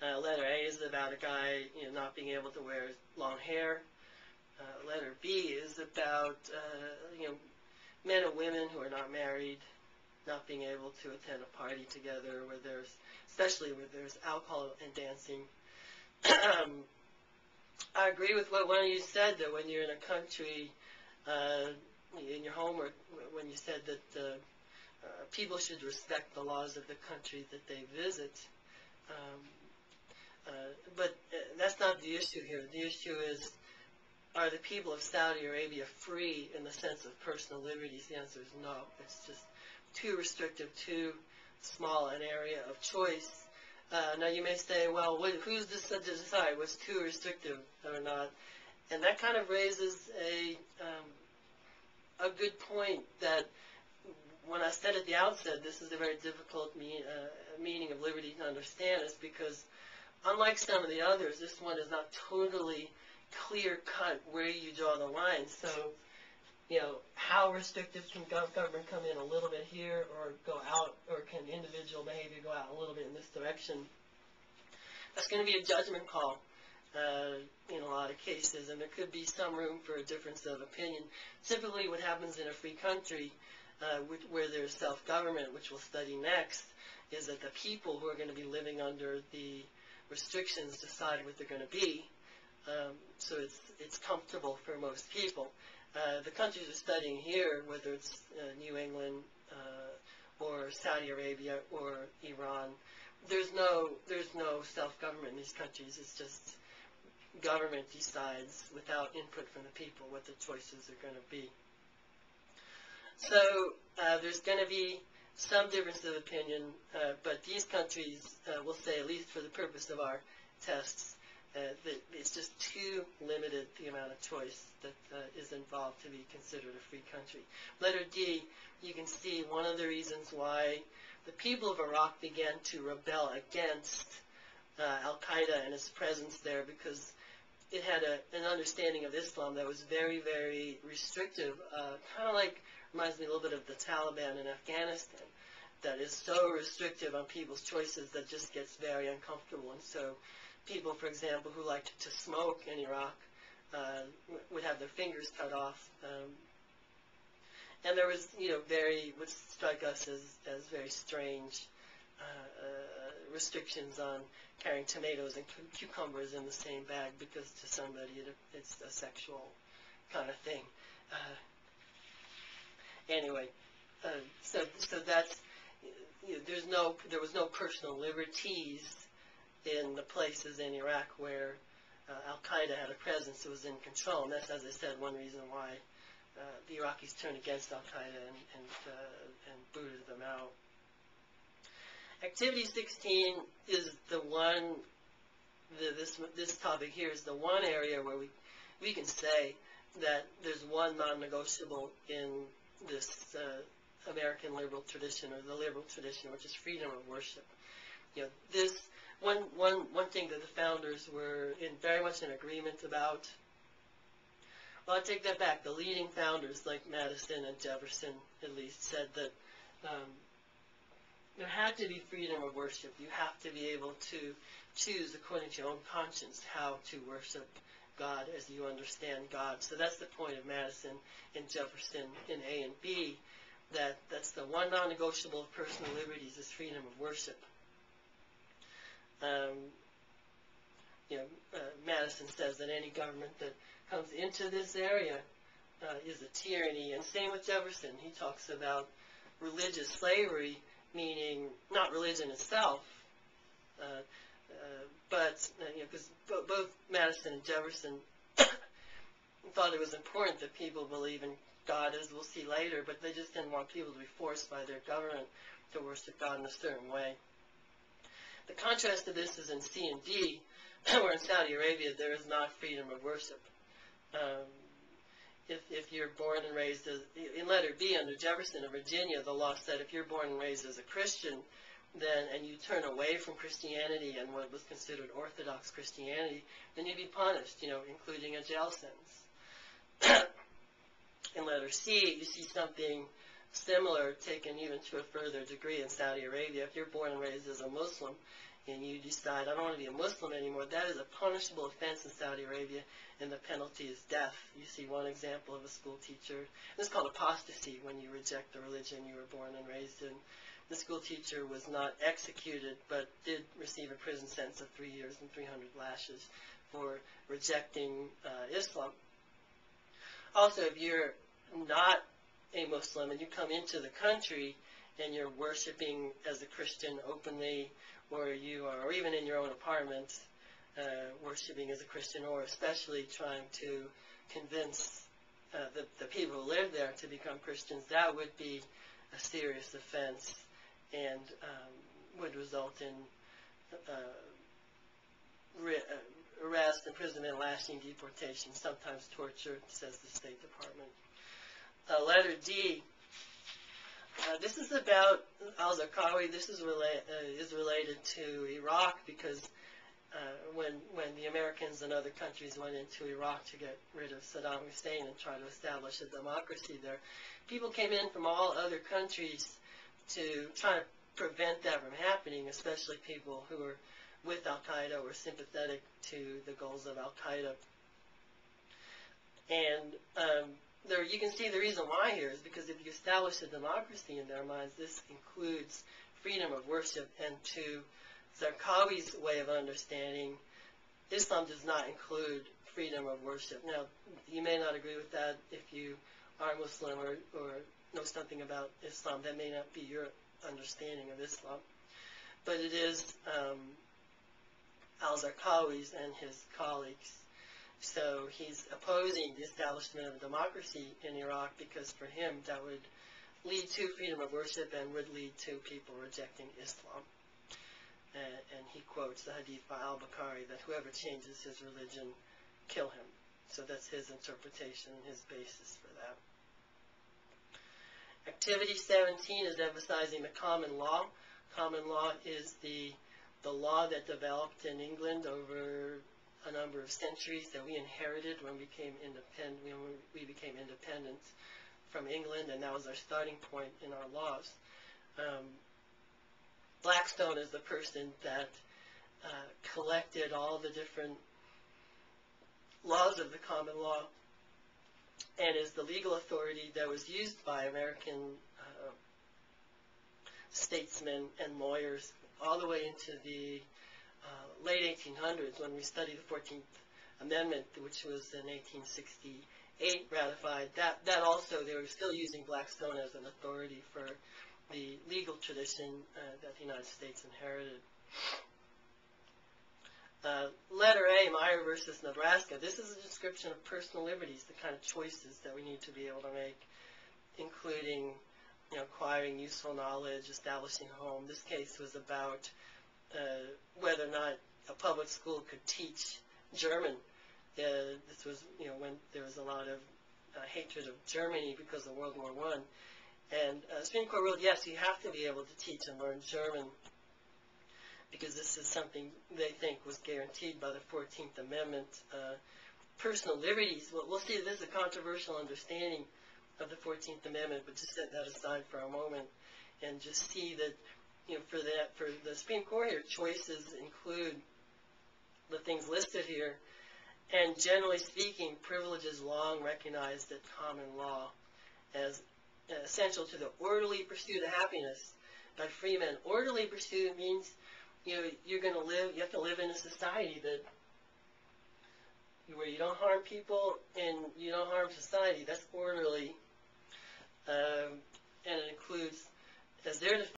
Letter A is about a guy, not being able to wear long hair. Letter B is about, men and women who are not married, not being able to attend a party together especially where there's alcohol and dancing. I agree with what one of you said, that when you're in a country, in your home, or when you said that people should respect the laws of the country that they visit. But that's not the issue here. The issue is, are the people of Saudi Arabia free in the sense of personal liberties? The answer is no. It's just too restrictive, too small an area of choice. Now you may say, well, who's to decide what's too restrictive or not? And that kind of raises a good point, that when I said at the outset this is a very difficult meaning of liberty to understand, is because unlike some of the others, this one is not totally clear-cut where you draw the line. So, how restrictive can government come in a little bit here, or go out, or can individual behavior go out a little bit in this direction? That's going to be a judgment call in a lot of cases, and there could be some room for a difference of opinion. Typically what happens in a free country where there's self-government, which we'll study next, is that the people who are going to be living under the restrictions decide what they're going to be. So it's comfortable for most people. The countries we're studying here, whether it's New England or Saudi Arabia or Iran, there's no self-government in these countries. It's just government decides without input from the people what the choices are going to be. So there's going to be some difference of opinion, but these countries will say, at least for the purpose of our tests, that it's just too limited, the amount of choice that is involved to be considered a free country. Letter D, you can see one of the reasons why the people of Iraq began to rebel against Al-Qaeda and its presence there, because it had an understanding of Islam that was very, very restrictive, kind of like, reminds me a little bit of the Taliban in Afghanistan, that is so restrictive on people's choices that just gets very uncomfortable. And so people, for example, who liked to smoke in Iraq would have their fingers cut off. And there was, would strike us as very strange restrictions on carrying tomatoes and cucumbers in the same bag, because to somebody it's a sexual kind of thing. Anyway, so that's, there was no personal liberties in the places in Iraq where Al-Qaeda had a presence that was in control. And that's, as I said, one reason why the Iraqis turned against Al-Qaeda and booted them out. Activity 16 is the one, this topic here is the one area where we can say that there's one non-negotiable in this American liberal tradition, or the liberal tradition, which is freedom of worship. This one thing that the founders were very much in agreement about. Well, I take that back. The leading founders, like Madison and Jefferson, at least, said that there had to be freedom of worship. You have to be able to choose according to your own conscience how to worship God as you understand God. So that's the point of Madison and Jefferson in A and B, that's the one non-negotiable of personal liberties is freedom of worship. Madison says that any government that comes into this area is a tyranny, and same with Jefferson. He talks about religious slavery, meaning not religion itself, but because both Madison and Jefferson thought it was important that people believe in God, as we'll see later, but they just didn't want people to be forced by their government to worship God in a certain way. The contrast to this is in C and D, where in Saudi Arabia there is not freedom of worship. If you're born and raised as, in letter B under Jefferson of Virginia, the law said if you're born and raised as a Christian, and you turn away from Christianity and what was considered Orthodox Christianity, then you'd be punished, including a jail sentence. In letter C, you see something similar taken even to a further degree in Saudi Arabia. If you're born and raised as a Muslim and you decide, I don't want to be a Muslim anymore, that is a punishable offense in Saudi Arabia, and the penalty is death. You see one example of a school teacher. It's called apostasy, when you reject the religion you were born and raised in. The school teacher was not executed, but did receive a prison sentence of 3 years and 300 lashes for rejecting Islam. Also, if you're not a Muslim and you come into the country and you're worshiping as a Christian openly, or you are, or even in your own apartment, worshiping as a Christian, or especially trying to convince the people who live there to become Christians, that would be a serious offense and would result in arrest, imprisonment, lasting, deportation, sometimes torture, says the State Department. Letter D. This is about al-Zarqawi. This is related to Iraq, because when the Americans and other countries went into Iraq to get rid of Saddam Hussein and try to establish a democracy there, people came in from all other countries to try to prevent that from happening, especially people who were with Al-Qaeda or sympathetic to the goals of Al-Qaeda. And there, you can see the reason why here is because if you establish a democracy in their minds, this includes freedom of worship, and to Zarqawi's way of understanding, Islam does not include freedom of worship. Now, you may not agree with that if you are Muslim or know something about Islam. That may not be your understanding of Islam. But it is al-Zarqawi's and his colleagues. So he's opposing the establishment of a democracy in Iraq because for him that would lead to freedom of worship and would lead to people rejecting Islam. And he quotes the hadith by al-Bukhari that whoever changes his religion, kill him. So that's his interpretation and his basis for that. Activity 17 is emphasizing the common law. Common law is the law that developed in England over a number of centuries that we inherited when we became independent from England, and that was our starting point in our laws. Blackstone is the person that collected all the different laws of the common law and is the legal authority that was used by American statesmen and lawyers all the way into the late 1800s when we studied the 14th Amendment, which was in 1868 ratified. That also, they were still using Blackstone as an authority for the legal tradition that the United States inherited. Letter A, Meyer versus Nebraska. This is a description of personal liberties, the kind of choices that we need to be able to make, including, acquiring useful knowledge, establishing a home. This case was about whether or not a public school could teach German. This was, when there was a lot of hatred of Germany because of World War I. And the Supreme Court ruled, yes, you have to be able to teach and learn German because this is something they think was guaranteed by the 14th Amendment. Personal liberties, well, we'll see this is a controversial understanding of the 14th Amendment, but just set that aside for a moment and just see that, for the Supreme Court here, choices include the things listed here. And generally speaking, privilege is long recognized at common law as essential to the orderly pursuit of happiness by free men. Orderly pursuit means, you're going to live, you have to live in a society where you don't harm people and you don't harm society. That's orderly